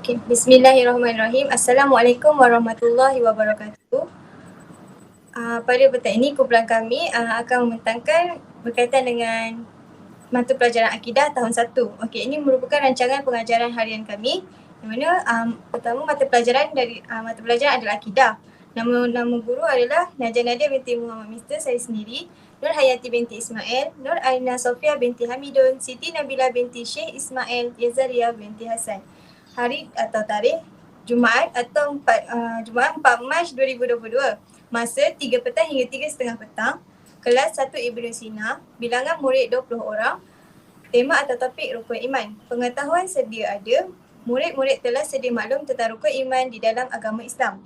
Okay. Bismillahirrahmanirrahim. Assalamualaikum warahmatullahi wabarakatuh. Pada petang ini kumpulan kami akan membentangkan berkaitan dengan mata pelajaran akidah tahun 1. Okey, ini merupakan rancangan pengajaran harian kami di mana pertama mata pelajaran mata pelajaran adalah akidah. Nama guru adalah Najah Nadia binti Muhammad Mister, saya sendiri, Nur Hayati binti Ismail, Nur Alina Sofia binti Hamidun, Siti Nabila binti Syekh Ismail, Yazaria binti Hasan. Hari atau tarikh Jumaat atau Jumaat 4 Mac 2022. Masa 3 petang hingga 3:30 petang. Kelas 1 Ibnu Sina, bilangan murid 20 orang. Tema atau topik rukun iman. Pengetahuan sedia ada, murid-murid telah sedia maklum tentang rukun iman di dalam agama Islam.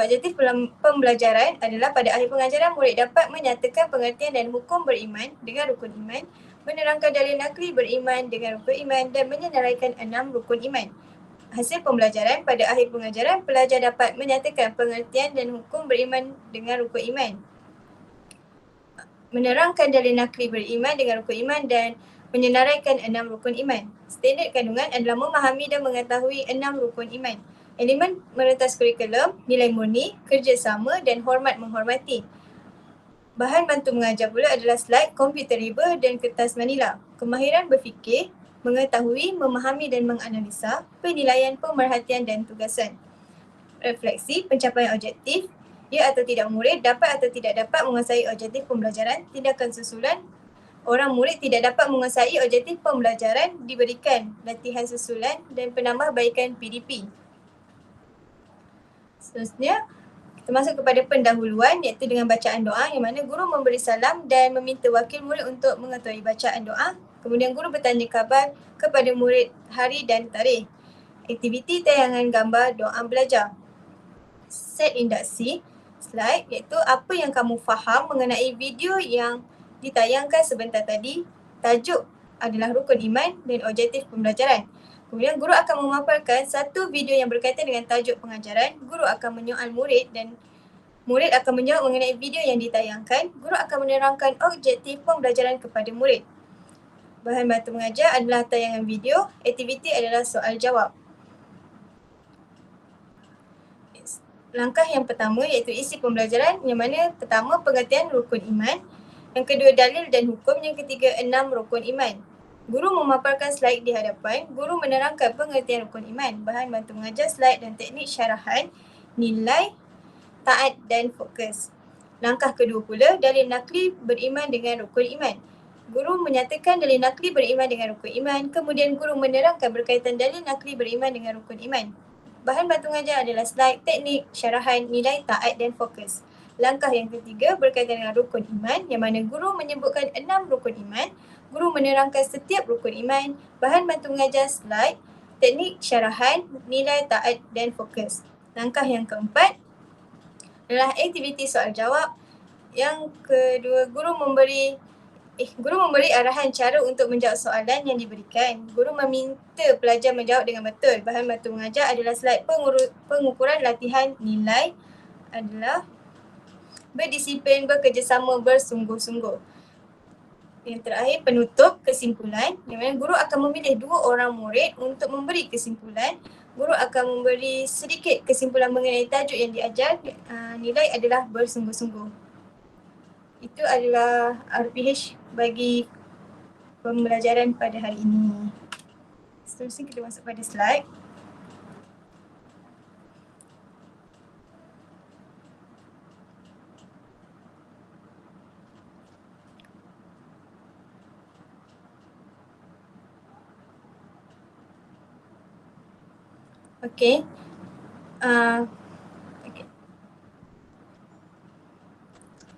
Objektif pembelajaran adalah pada akhir pengajaran murid dapat menyatakan pengertian dan hukum beriman dengan rukun iman, menerangkan dalil nakli beriman dengan rukun iman dan menyenaraikan 6 rukun iman. Hasil pembelajaran pada akhir pengajaran, pelajar dapat menyatakan pengertian dan hukum beriman dengan rukun iman, menerangkan dalil nakli beriman dengan rukun iman dan menyenaraikan 6 rukun iman. Standard kandungan adalah memahami dan mengetahui 6 rukun iman. Elemen merentas kurikulum, nilai murni, kerjasama dan hormat menghormati. Bahan bantu mengajar pula adalah slide, komputer riba dan kertas manila. Kemahiran berfikir, mengetahui, memahami dan menganalisa, penilaian, pemerhatian dan tugasan. Refleksi, pencapaian objektif, ya atau tidak murid dapat atau tidak dapat menguasai objektif pembelajaran. Tindakan susulan, orang murid tidak dapat menguasai objektif pembelajaran, diberikan latihan susulan dan penambahbaikan PDP. Seterusnya, kita masuk kepada pendahuluan iaitu dengan bacaan doa yang mana guru memberi salam dan meminta wakil murid untuk mengetahui bacaan doa. Kemudian guru bertanya khabar kepada murid hari dan tarikh. Aktiviti tayangan gambar doa belajar. Set induksi, slide iaitu apa yang kamu faham mengenai video yang ditayangkan sebentar tadi. Tajuk adalah rukun iman dan objektif pembelajaran. Kemudian guru akan memaparkan satu video yang berkaitan dengan tajuk pengajaran. Guru akan menyoal murid dan murid akan menjawab mengenai video yang ditayangkan. Guru akan menerangkan objektif pembelajaran kepada murid. Bahan bantu mengajar adalah tayangan video. Aktiviti adalah soal jawab. Langkah yang pertama iaitu isi pembelajaran yang mana pertama pengertian rukun iman, yang kedua dalil dan hukum, yang ketiga 6 rukun iman. Guru memaparkan slide di hadapan, guru menerangkan pengertian rukun iman, bahan bantu mengajar, slide dan teknik syarahan, nilai, taat dan fokus. Langkah kedua pula, dalil nakli beriman dengan rukun iman. Guru menyatakan dalil nakli beriman dengan rukun iman, kemudian guru menerangkan berkaitan dalil nakli beriman dengan rukun iman. Bahan bantu mengajar adalah slide, teknik, syarahan, nilai, taat dan fokus. Langkah yang ketiga berkaitan dengan rukun iman yang mana guru menyebutkan 6 rukun iman. Guru menerangkan setiap rukun iman, bahan bantu mengajar, slide, teknik, syarahan, nilai, taat dan fokus. Langkah yang keempat adalah aktiviti soal jawab. Yang kedua, guru memberi arahan cara untuk menjawab soalan yang diberikan. Guru meminta pelajar menjawab dengan betul. Bahan bantu mengajar adalah slide pengukuran latihan, nilai adalah berdisiplin, bekerjasama, bersungguh-sungguh. Yang terakhir, penutup kesimpulan. Yang mana guru akan memilih 2 orang murid untuk memberi kesimpulan. Guru akan memberi sedikit kesimpulan mengenai tajuk yang diajar. Nilai adalah bersungguh-sungguh. Itu adalah RPH bagi pembelajaran pada hari ini. Seterusnya kita masuk pada slide. Okey.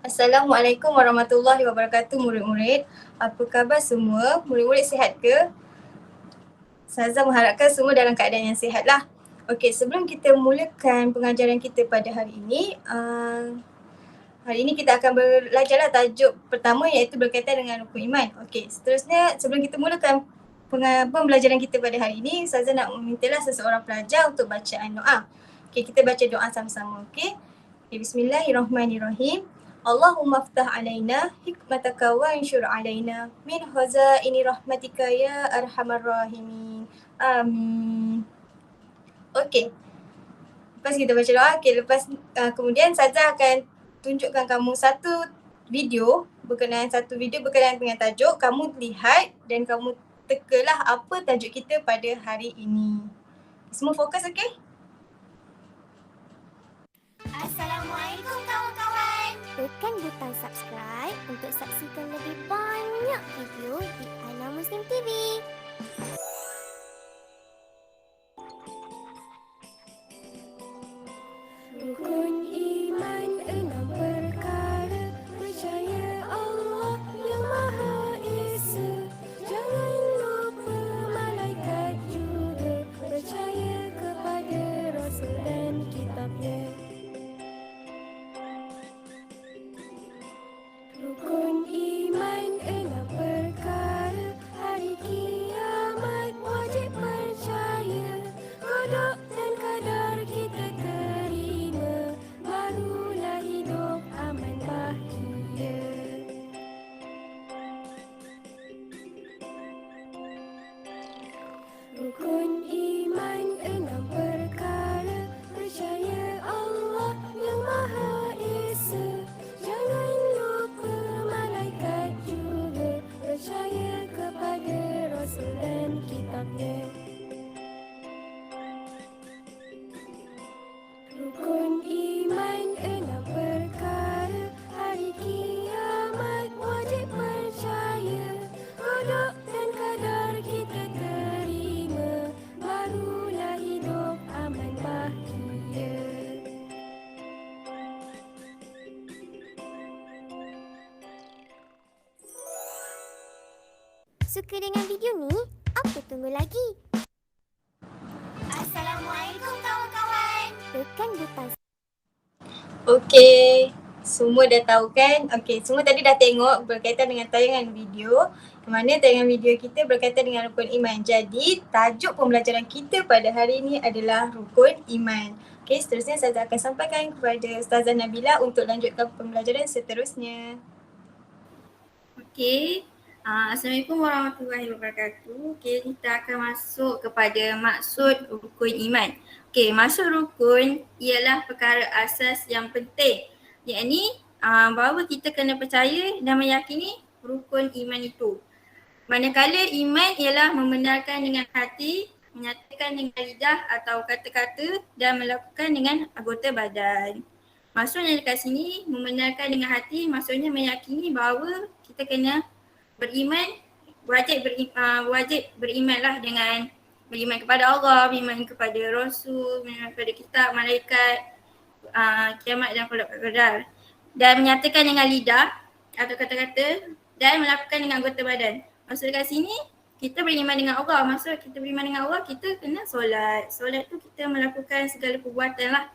Assalamualaikum warahmatullahi wabarakatuh murid-murid. Apa khabar semua? Murid-murid sihat ke? Ustazah mengharapkan semua dalam keadaan yang sihat lah. Okey, sebelum kita mulakan pengajaran kita pada hari ini kita akan belajarlah tajuk pertama iaitu berkaitan dengan rukun iman. Okey, seterusnya sebelum kita mulakan pembelajaran kita pada hari ini, Ustazah nak memintalah seseorang pelajar untuk bacaan doa. Okey, kita baca doa sama-sama. Okey, Bismillahirrahmanirrahim. Allahumma ftah alaina hikmataka wa anshur alaina min khazaini rahmatika ya arhamar rahimin. Amin. Okey. Lepas kita baca doa, kemudian Ustazah akan tunjukkan kamu satu video berkenaan dengan tajuk. Kamu lihat dan kamu tekalah apa tajuk kita pada hari ini. Semua fokus, okey? Assalamualaikum kawan-kawan. Tekan butang subscribe untuk saksikan lebih banyak video di Ana Muslim TV. Rukun iman 6 perkara. Percaya Allah yang Maha Esa. Jangan lupa malaikat juga. Percaya kepada Rasul dan kitabnya. Rukun iman 6 perkara. Hari kiamat wajib percaya. Qada dan qadar kita terima. Barulah hidup aman bahagia. Rukun iman 6 perkara. Percaya Allah yang Maha Esa. Jangan lupa malaikat juga. Percaya kepada Rasul dan kitabnya. Rukun iman 6 perkara. Hari kiamat wajib percaya. Qada dan qadar kita terima. Barulah hidup aman bahagia. Suka dengan video ni? Apa tunggu lagi? Assalamualaikum kawan-kawan. Tekan butang. Okey, semua dah tahu kan? Okey, semua tadi dah tengok berkaitan dengan tayangan video. Di mana tayangan video kita berkaitan dengan rukun iman. Jadi, tajuk pembelajaran kita pada hari ini adalah rukun iman. Okey, seterusnya saya akan sampaikan kepada Ustazah Nabila untuk lanjutkan pembelajaran seterusnya. Okey, Assalamualaikum warahmatullahi wabarakatuh. Okey, kita akan masuk kepada maksud rukun iman. Okey, maksud rukun ialah perkara asas yang penting. Yakni bahawa kita kena percaya dan meyakini rukun iman itu. Manakala iman ialah membenarkan dengan hati, menyatakan dengan lidah atau kata-kata dan melakukan dengan anggota badan. Maksudnya dekat sini membenarkan dengan hati maksudnya meyakini bahawa kita kena beriman, wajib berimanlah dengan beriman kepada Allah, beriman kepada Rasul, beriman kepada kitab, malaikat, kiamat dan qadar. Dan menyatakan dengan lidah atau kata-kata dan melakukan dengan anggota badan. Maksud dekat sini kita beriman dengan Allah. Maksud kita beriman dengan Allah, kita kena solat. Solat tu kita melakukan segala perbuatan lah.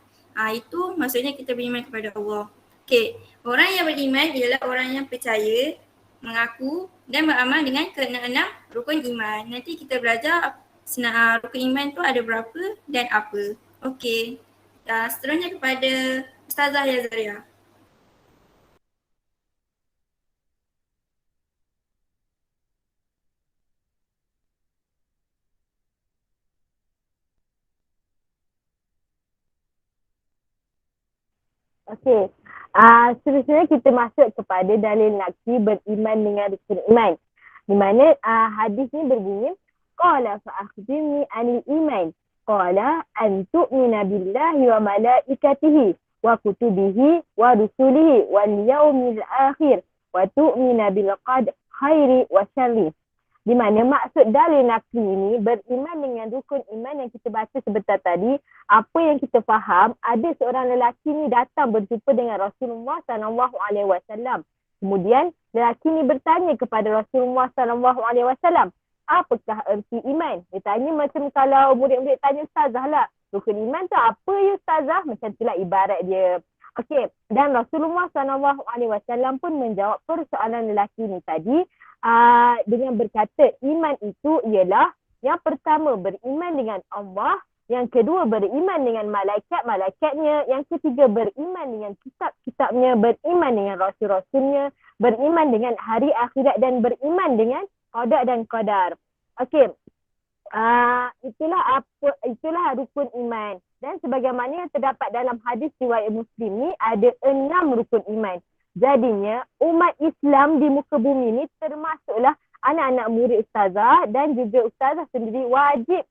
Itu maksudnya kita beriman kepada Allah. Okey, orang yang beriman ialah orang yang percaya, mengaku dan beramal dengan keenam rukun iman. Nanti kita belajar rukun iman tu ada berapa dan apa. Okey, seterusnya kepada Ustazah Yazaria. Okey. Seterusnya kita masuk kepada dalil naqsi beriman dengan rukun iman. Di mana hadis ni berbunyi qala fa akhbirni anil iman. Qala an tu'mina billahi wa malaikatihi wa kutubihi wa rusulihi wal yaumil akhir wa tu'mina bil qadar khairi wa syarri. Di mana maksud dalil naqli ini beriman dengan rukun iman yang kita baca sebentar tadi, apa yang kita faham, ada seorang lelaki ni datang berjumpa dengan Rasulullah SAW. Kemudian lelaki ni bertanya kepada Rasulullah SAW, apakah erti iman? Dia tanya macam kalau murid-murid tanya Ustazah lah, rukun iman tu apa ya Ustazah? Macam itulah ibarat dia. Okey, dan Rasulullah SAW pun menjawab persoalan lelaki ni tadi dengan berkata iman itu ialah yang pertama beriman dengan Allah, yang kedua beriman dengan malaikat-malaikatnya, yang ketiga beriman dengan kitab-kitabnya, beriman dengan rasul-rasulnya, beriman dengan hari akhirat dan beriman dengan qada dan qadar. Okey. Itulah rukun iman. Dan sebagaimana yang terdapat dalam hadis riwayat Muslim ni ada 6 rukun iman. Jadinya umat Islam di muka bumi ni termasuklah anak-anak murid ustazah dan juga ustazah sendiri wajib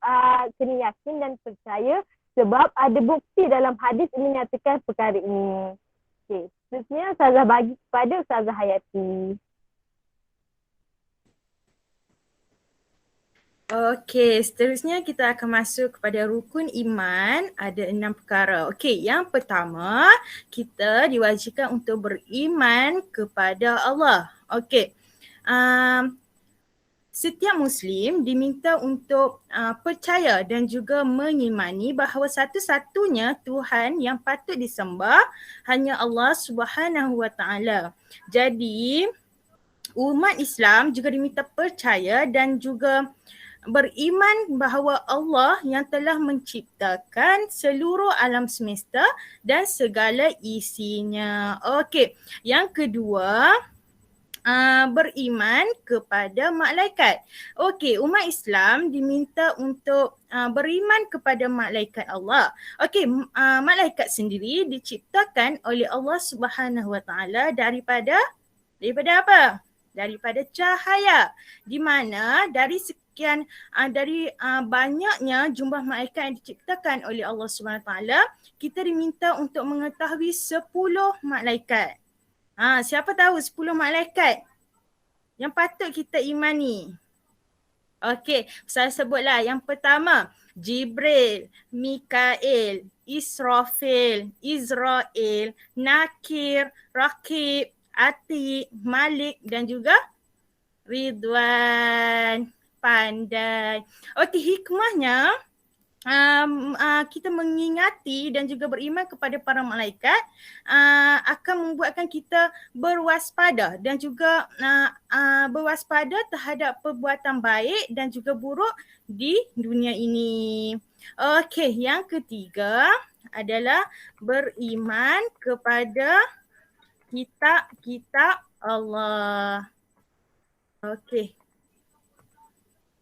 kena yakin dan percaya sebab ada bukti dalam hadis ini menyatakan perkara ini. Okey, seterusnya ustazah bagi kepada ustazah Hayati. Okey, seterusnya kita akan masuk kepada rukun iman. Ada 6 perkara. Okey, yang pertama, kita diwajibkan untuk beriman kepada Allah. Okey, setiap Muslim diminta untuk percaya dan juga mengimani bahawa satu-satunya Tuhan yang patut disembah hanya Allah Subhanahu Wa Taala. Jadi, umat Islam juga diminta percaya dan juga beriman bahawa Allah yang telah menciptakan seluruh alam semesta dan segala isinya. Okey, yang kedua, beriman kepada malaikat. Okey, umat Islam diminta untuk beriman kepada malaikat Allah. Okey, malaikat sendiri diciptakan oleh Allah Subhanahu Wa Taala daripada apa? Daripada cahaya. Di mana dari banyaknya jumlah malaikat yang diciptakan oleh Allah SWT, kita diminta untuk mengetahui 10 malaikat. Siapa tahu 10 malaikat yang patut kita imani? Okey, saya sebutlah. Yang pertama, Jibril, Mikail, Israfil, Israel, Nakir, Rakib, Atiq, Malik dan juga Ridwan. Pandai. Okey, hikmahnya kita mengingati dan juga beriman kepada para malaikat akan membuatkan kita berwaspada dan juga berwaspada terhadap perbuatan baik dan juga buruk di dunia ini. Okey, yang ketiga adalah beriman kepada kitab Allah. Okey.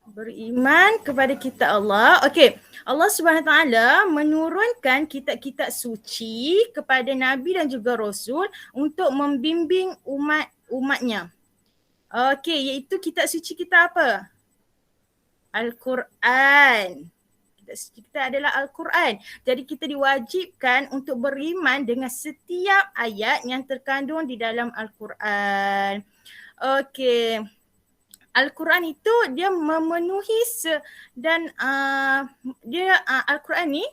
Beriman kepada kitab Allah. Okey, Allah Subhanahu Taala menurunkan kitab-kitab suci kepada Nabi dan juga Rasul untuk membimbing umatnya. Okey, iaitu kitab suci kita apa? Al-Quran. Kitab suci kita adalah Al-Quran. Jadi kita diwajibkan untuk beriman dengan setiap ayat yang terkandung di dalam Al-Quran. Okey. Al-Quran itu dia memenuhi Al-Quran ni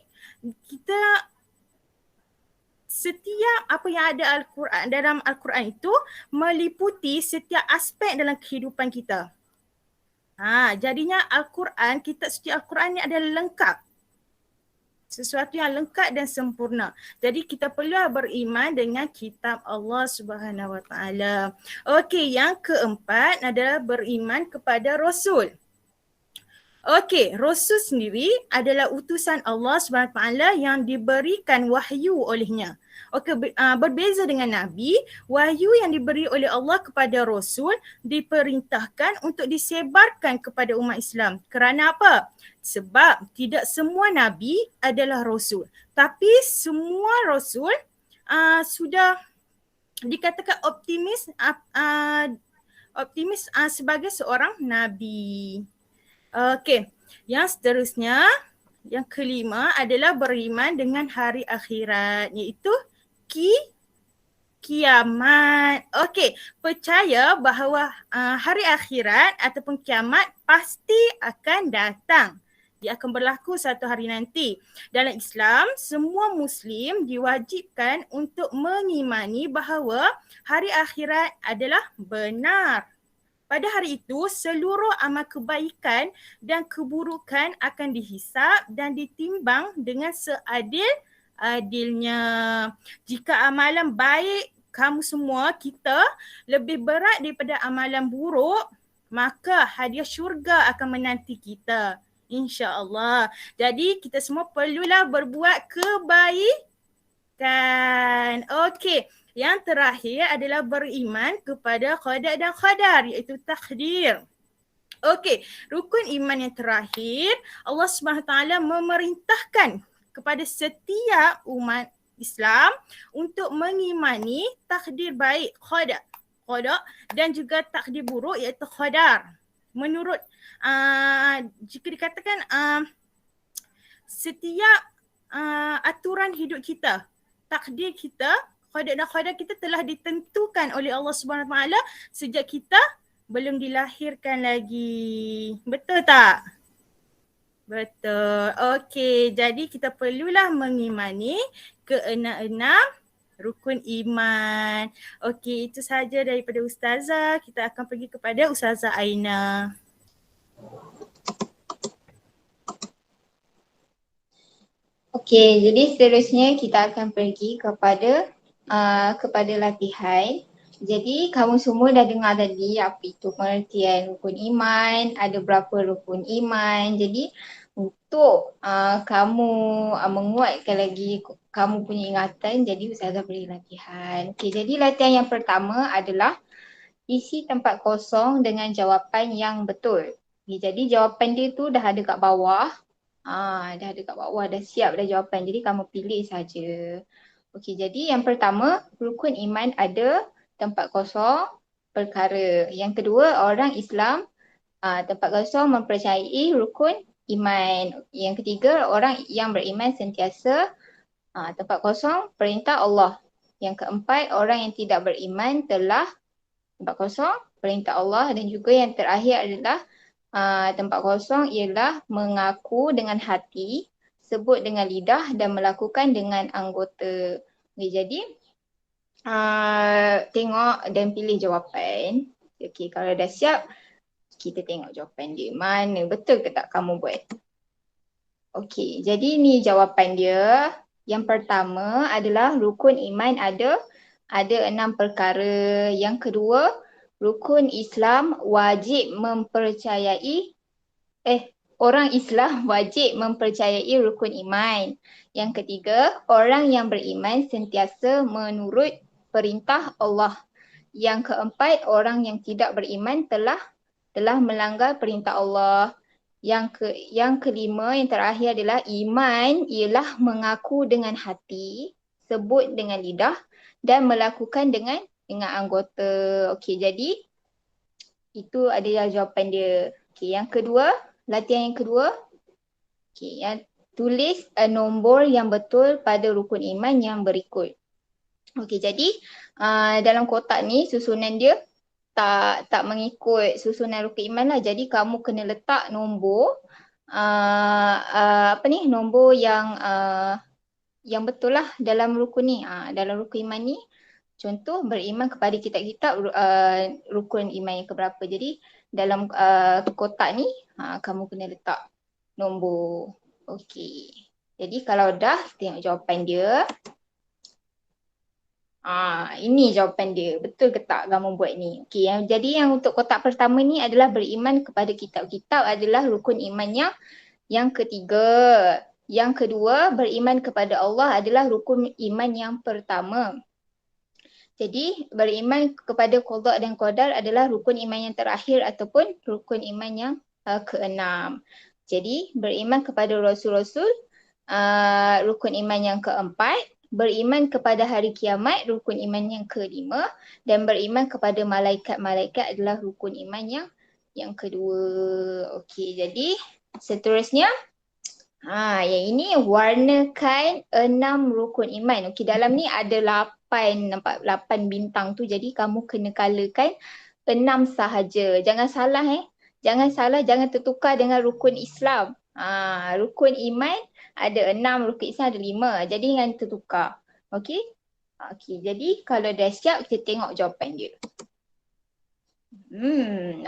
kita setiap apa yang ada dalam Al-Quran itu meliputi setiap aspek dalam kehidupan kita. Jadinya Al-Quran, kitab suci Al-Quran ni adalah lengkap. Sesuatu yang lengkap dan sempurna. Jadi kita perlu beriman dengan kitab Allah Subhanahu Wa Taala. Okey, yang keempat adalah beriman kepada Rasul. Okey, Rasul sendiri adalah utusan Allah Subhanahu Wa Taala yang diberikan wahyu olehnya. Okey, berbeza dengan Nabi, wahyu yang diberi oleh Allah kepada Rasul diperintahkan untuk disebarkan kepada umat Islam. Kerana apa? Sebab tidak semua Nabi adalah Rasul. Tapi semua Rasul sudah dikatakan optimis sebagai seorang Nabi. Okey, yang seterusnya, yang kelima adalah beriman dengan hari akhirat, iaitu kiamat. Okey, percaya bahawa hari akhirat ataupun kiamat pasti akan datang. Dia akan berlaku satu hari nanti. Dalam Islam, semua Muslim diwajibkan untuk mengimani bahawa hari akhirat adalah benar. Pada hari itu, seluruh amal kebaikan dan keburukan akan dihisap dan ditimbang dengan seadil-adilnya. Jika amalan baik kamu semua, kita lebih berat daripada amalan buruk, maka hadiah syurga akan menanti kita. InsyaAllah. Jadi kita semua perlulah berbuat kebaikan. Okey. Yang terakhir adalah beriman kepada qada dan qadar, iaitu takdir. Okey, rukun iman yang terakhir, Allah SWT memerintahkan kepada setiap umat Islam untuk mengimani takdir baik, qada dan juga takdir buruk iaitu qadar. Menurut jika dikatakan setiap aturan hidup kita, takdir kita, qada dan qadar kita telah ditentukan oleh Allah SWT sejak kita belum dilahirkan lagi. Betul tak? Betul. Okey, jadi kita perlulah mengimani keenam rukun iman. Okey, itu sahaja daripada Ustazah. Kita akan pergi kepada Ustazah Aina. Okey, jadi seterusnya kita akan pergi kepada latihan. Jadi kamu semua dah dengar tadi apa itu pengertian rukun iman, ada berapa rukun iman. Jadi untuk kamu menguatkan lagi kamu punya ingatan, jadi Ustazah beri latihan. Okey, jadi latihan yang pertama adalah isi tempat kosong dengan jawapan yang betul. Okay, jadi jawapan dia tu dah ada kat bawah. Dah ada kat bawah, dah siap dah jawapan. Jadi kamu pilih saja. Okey, jadi yang pertama, rukun iman ada tempat kosong perkara. Yang kedua, orang Islam tempat kosong mempercayai rukun iman. Yang ketiga, orang yang beriman sentiasa tempat kosong perintah Allah. Yang keempat, orang yang tidak beriman telah tempat kosong perintah Allah. Dan juga yang terakhir adalah tempat kosong ialah mengaku dengan hati, sebut dengan lidah dan melakukan dengan anggota. Okay, jadi tengok dan pilih jawapan. Okey, kalau dah siap, kita tengok jawapan dia. Mana betul ke tak kamu buat? Okey, jadi ni jawapan dia. Yang pertama adalah rukun iman ada 6 perkara. Yang kedua, rukun Islam wajib mempercayai orang Islam wajib mempercayai rukun iman. Yang ketiga, orang yang beriman sentiasa menurut perintah Allah. Yang keempat, orang yang tidak beriman telah melanggar perintah Allah. Yang kelima, yang terakhir adalah iman ialah mengaku dengan hati, sebut dengan lidah dan melakukan dengan anggota. Okey, jadi itu adalah jawapan dia. Okey, yang kedua, latihan yang kedua. Okey, tulis nombor yang betul pada rukun iman yang berikut. Okey, jadi dalam kotak ni susunan dia tak mengikut susunan rukun iman lah. Jadi kamu kena letak nombor nombor yang betul lah dalam rukun ni. Dalam rukun iman ni, contoh beriman kepada kitab-kitab rukun iman yang keberapa. Jadi dalam kotak ni kamu kena letak nombor. Okey. Jadi kalau dah, tengok jawapan dia. Ini jawapan dia. Betul ke tak kamu buat ni? Okey, jadi yang untuk kotak pertama ni adalah beriman kepada kitab-kitab adalah rukun iman yang ketiga. Yang kedua, beriman kepada Allah adalah rukun iman yang pertama. Jadi beriman kepada qada dan qadar adalah rukun iman yang terakhir ataupun rukun iman yang keenam. Jadi beriman kepada rasul-rasul rukun iman yang keempat. Beriman kepada hari kiamat, rukun iman yang kelima. Dan beriman kepada malaikat-malaikat adalah rukun iman yang kedua. Okey, jadi seterusnya, yang ini warnakan 6 rukun iman. Okey, dalam ni ada 8, nampak 8 bintang tu. Jadi kamu kena colourkan 6 sahaja. Jangan salah jangan tertukar dengan rukun Islam. Rukun iman ada 6, rukun Islam ada 5. Jadi jangan tertukar. Okey? Okey, jadi kalau dah siap, kita tengok jawapan dia.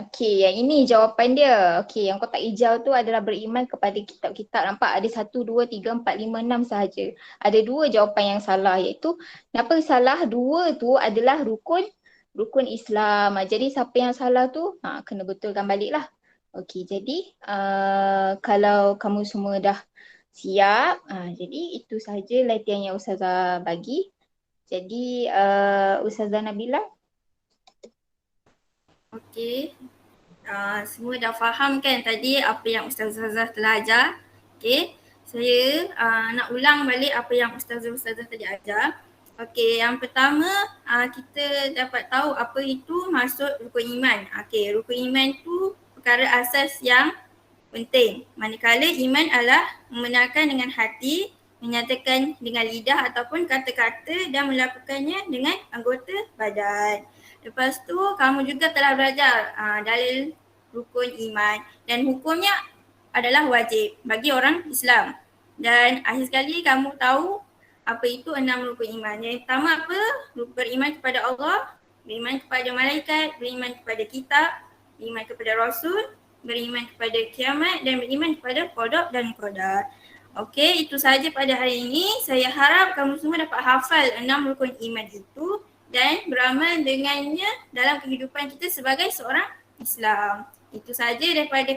Okey, yang ini jawapan dia. Okey, yang kotak hijau tu adalah beriman kepada kitab-kitab. Nampak ada 1, 2, 3, 4, 5, 6 sahaja. Ada 2 jawapan yang salah, iaitu kenapa salah? 2 tu adalah rukun Islam. Jadi siapa yang salah tu kena betulkan balik lah. Okey, jadi kalau kamu semua dah siap, jadi itu sahaja latihan yang Ustazah bagi. Jadi Ustazah Nabila. Okey. Semua dah faham kan tadi apa yang Ustazah telah ajar. Okey, saya nak ulang balik apa yang Ustazah tadi ajar. Okey, yang pertama kita dapat tahu apa itu maksud rukun iman. Okey, rukun iman tu perkara asas yang penting. Manakala iman adalah membenarkan dengan hati, menyatakan dengan lidah ataupun kata-kata dan melakukannya dengan anggota badan. Lepas tu kamu juga telah belajar dalil rukun iman dan hukumnya adalah wajib bagi orang Islam. Dan akhir sekali kamu tahu apa itu 6 rukun iman. Yang pertama apa? Beriman kepada Allah, beriman kepada malaikat, beriman kepada kitab, beriman kepada Rasul, beriman kepada kiamat dan beriman kepada qada dan qadar. Okey, itu sahaja pada hari ini. Saya harap kamu semua dapat hafal 6 rukun iman itu dan beramal dengannya dalam kehidupan kita sebagai seorang Islam. Itu sahaja daripada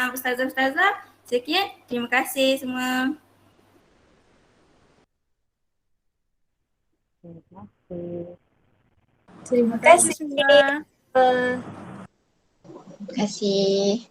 ustazah-ustazah. Sekian, terima kasih semua. Terima kasih. Terima Terima kasih kasih. semua. Uh, Terima kasih.